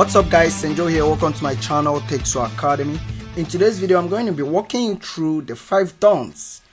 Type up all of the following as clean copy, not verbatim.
What's up guys, Senjo here. Welcome to my channel Texo Academy. In today's video I'm going to be walking you through the 5 don'ts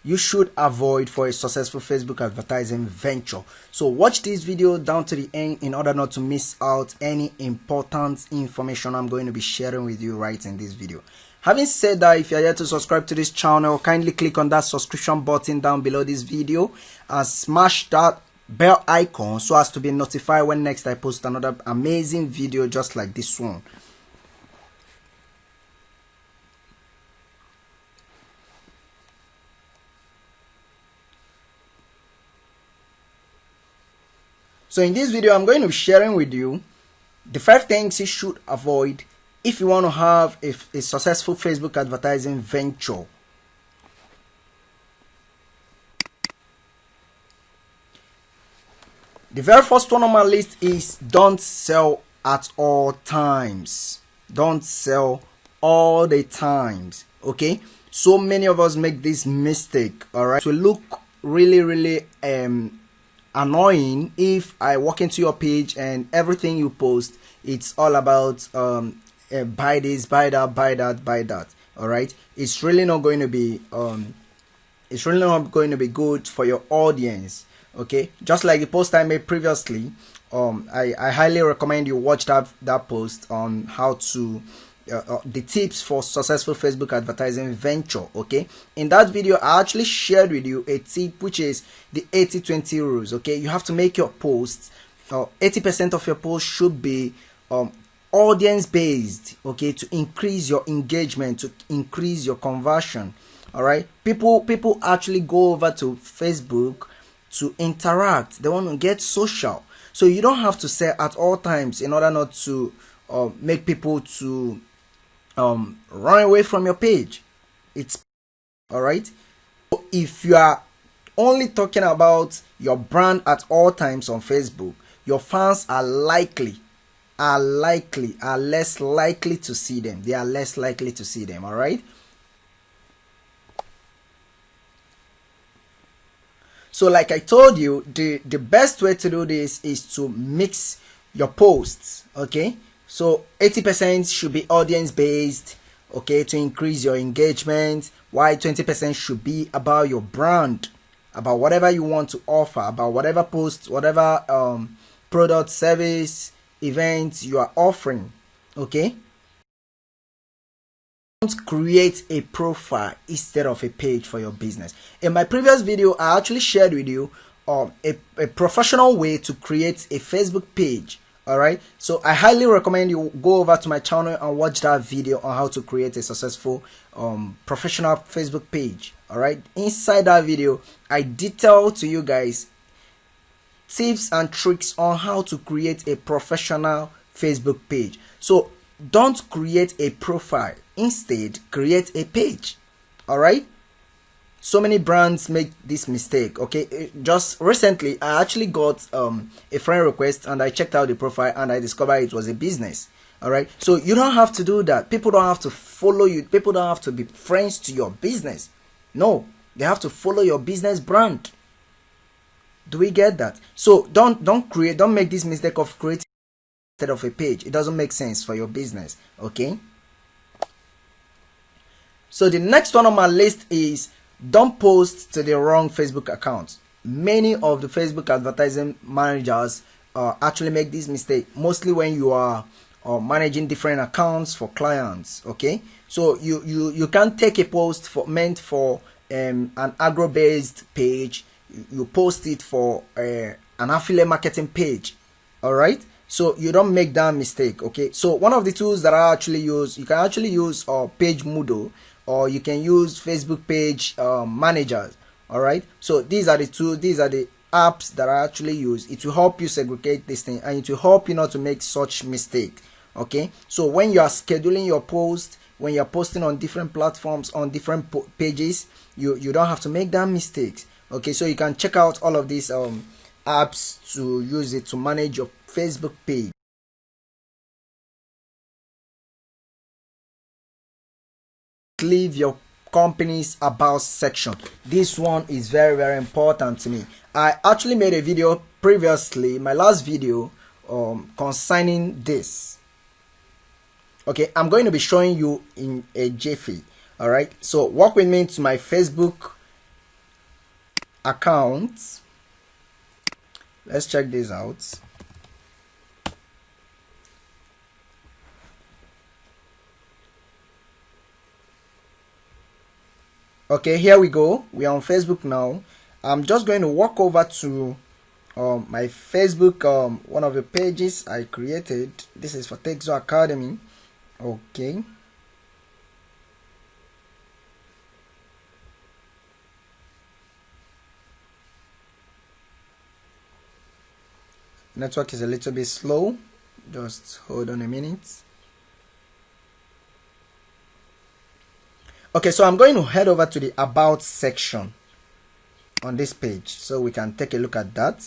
you should avoid for a successful Facebook advertising venture. So watch this video down to the end in order not to miss out any important information I'm going to be sharing with you right in this video. Having said that, if you're yet to subscribe to this channel, kindly click on that subscription button down below this video and smash that bell icon so as to be notified when next I post another amazing video just like this one. So in this video I'm going to be sharing with you the 5 things you should avoid if you want to have a successful Facebook advertising venture. The very first one on my list is don't sell at all times. Don't sell all the times. Okay, so many of us make this mistake. All right, to look really annoying if I walk into your page and everything you post, it's all about buy this, buy that, buy that, buy that. All right, it's really not going to be good for your audience. Okay, just like the post I made previously, I highly recommend you watch that post on how to the tips for successful Facebook advertising venture. Okay, in that video I actually shared with you a tip which is the 80-20 rules. Okay, you have to make your posts 80% of your posts should be audience based, okay, to increase your engagement, to increase your conversion. All right, people actually go over to Facebook to interact. They want to get social, so you don't have to say at all times in order not to make people to run away from your page. It's all right. So if you are only talking about your brand at all times on Facebook, your fans are less likely to see them. They are less likely to see them. All right. So like I told you, the best way to do this is to mix your posts. Okay, so 80% should be audience based, okay, to increase your engagement, while 20% should be about your brand, about whatever you want to offer, about whatever post, whatever product, service, event you are offering. Okay, don't create a profile instead of a page for your business. In my previous video I actually shared with you a professional way to create a Facebook page. All right, so I highly recommend you go over to my channel and watch that video on how to create a successful professional Facebook page. All right, inside that video I detail to you guys tips and tricks on how to create a professional Facebook page. So don't create a profile, instead create a page. All right, so many brands make this mistake. Okay, just recently I actually got a friend request and I checked out the profile and I discovered it was a business. All right, so you don't have to do that. People don't have to follow you. People don't have to be friends to your business. No, they have to follow your business brand. Do we get that? So don't make this mistake of creating instead of a page. It doesn't make sense for your business. Okay, so the next one on my list is don't post to the wrong Facebook account. Many of the Facebook advertising managers actually make this mistake, mostly when you are managing different accounts for clients. Okay, so you can take a post meant for an agro based page, you post it for an affiliate marketing page. All right, so you don't make that mistake. Okay, so one of the tools that I actually use, you can actually use Page Moodle, or you can use Facebook page managers. All right, so these are the tools, these are the apps that I actually use. It will help you segregate this thing and it will help you not to make such mistake. Okay, so when you are scheduling your post, when you're posting on different platforms, on different pages, you don't have to make that mistake. Okay, so you can check out all of these apps to use it to manage your Facebook page. Leave your company's about section. This one is very important to me. I actually made a video previously, my last video, concerning this. Okay, I'm going to be showing you in a jiffy. All right, so walk with me to my Facebook account. Let's check this out. Okay, here we go. We are on Facebook now. I'm just going to walk over to my Facebook, one of the pages I created. This is for Texo Academy. Okay. Network is a little bit slow. Just hold on a minute. Okay, so I'm going to head over to the About section on this page so we can take a look at that.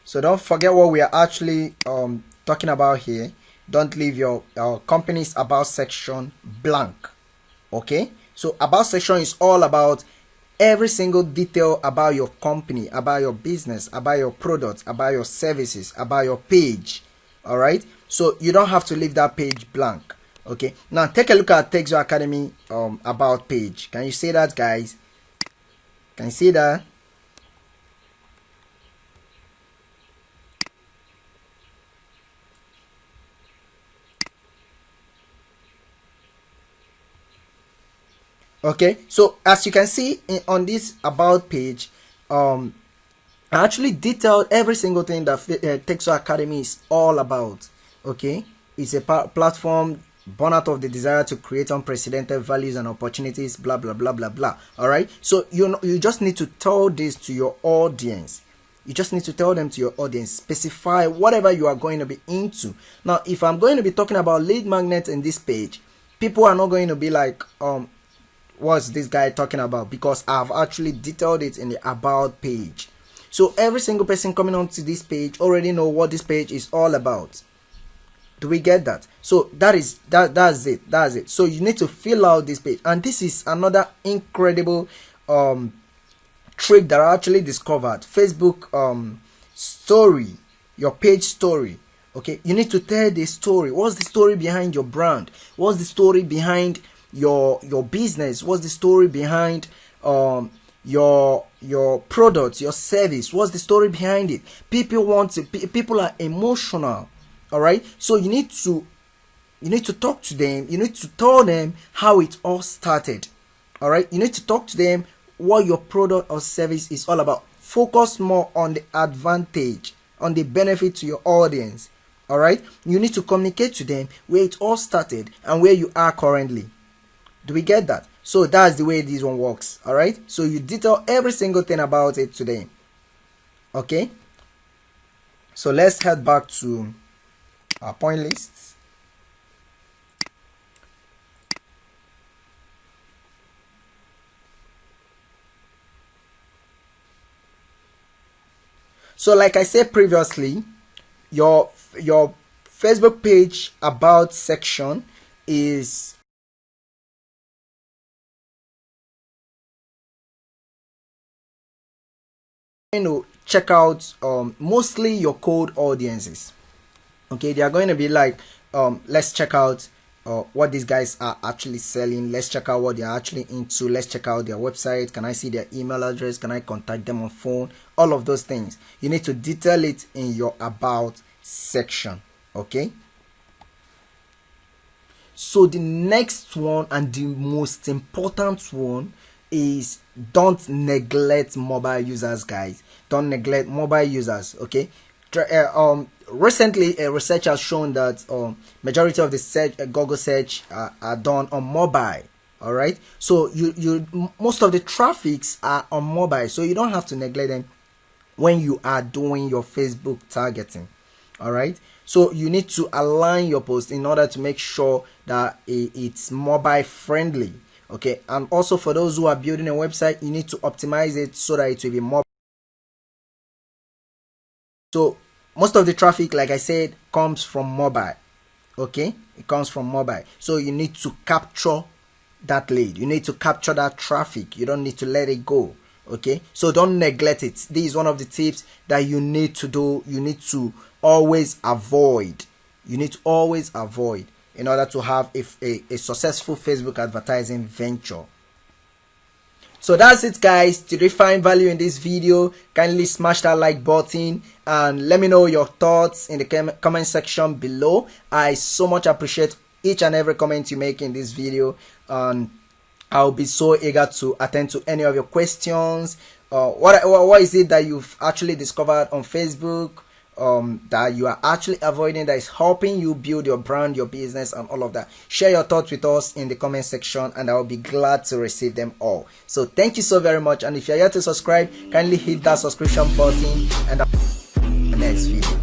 So don't forget what we are actually talking about here. Don't leave your company's About section blank. Okay, so About section is all about every single detail about your company, about your business, about your products, about your services, about your page. All right, so you don't have to leave that page blank. Okay, now take a look at Texo Academy About page. Can you see that, guys? Can you see that? Okay, so as you can see on this About page, I actually detailed every single thing that Texo Academy is all about. Okay, it's a platform born out of the desire to create unprecedented values and opportunities, blah blah blah blah blah. All right, so you just need to tell this to your audience. You just need to tell them to your audience, specify whatever you are going to be into. Now, if I'm going to be talking about lead magnets in this page, people are not going to be like, what's this guy talking about? Because I've actually detailed it in the About page. So every single person coming onto this page already know what this page is all about. Do we get that? So that's it. So you need to fill out this page, and this is another incredible trick that I actually discovered. Facebook story, your page story. Okay, you need to tell the story. What's the story behind your brand? What's the story behind your business? What's the story behind your products, your service? What's the story behind it? People are emotional. All right, so you need to talk to them. You need to tell them how it all started. All right, you need to talk to them what your product or service is all about. Focus more on the advantage, on the benefit to your audience. All right, you need to communicate to them where it all started and where you are currently. Do we get that? So that's the way this one works. All right, so you detail every single thing about it today. Okay, so let's head back to our point lists. So like I said previously, your Facebook page About section is going to check out mostly your cold audiences. Okay, they are going to be like, let's check out what these guys are actually selling. Let's check out what they are actually into. Let's check out their website. Can I see their email address? Can I contact them on phone? All of those things. You need to detail it in your About section. Okay. So the next one and the most important one is don't neglect mobile users, guys. Don't neglect mobile users. Okay. Recently, a research has shown that majority of the search, Google search are done on mobile. All right, so most of the traffics are on mobile, so you don't have to neglect them when you are doing your Facebook targeting. All right, so you need to align your post in order to make sure that it's mobile friendly. Okay, and also for those who are building a website, you need to optimize it so that it will be more. So most of the traffic, like I said, comes from mobile. Okay, it comes from mobile, so you need to capture that lead. You need to capture that traffic. You don't need to let it go. Okay, so don't neglect it. This is one of the tips that you need to do. You need to always avoid. you need to always avoid in order to have a successful Facebook advertising venture. So that's it, guys. Did you find value in this video? Kindly smash that like button and let me know your thoughts in the comment section below. I so much appreciate each and every comment you make in this video, and I'll be so eager to attend to any of your questions. What is it that you've actually discovered on Facebook that you are actually avoiding, that is helping you build your brand, your business, and all of that? Share your thoughts with us in the comment section and I'll be glad to receive them all. So thank you so very much, and if you're yet to subscribe, kindly hit that subscription button and the next video.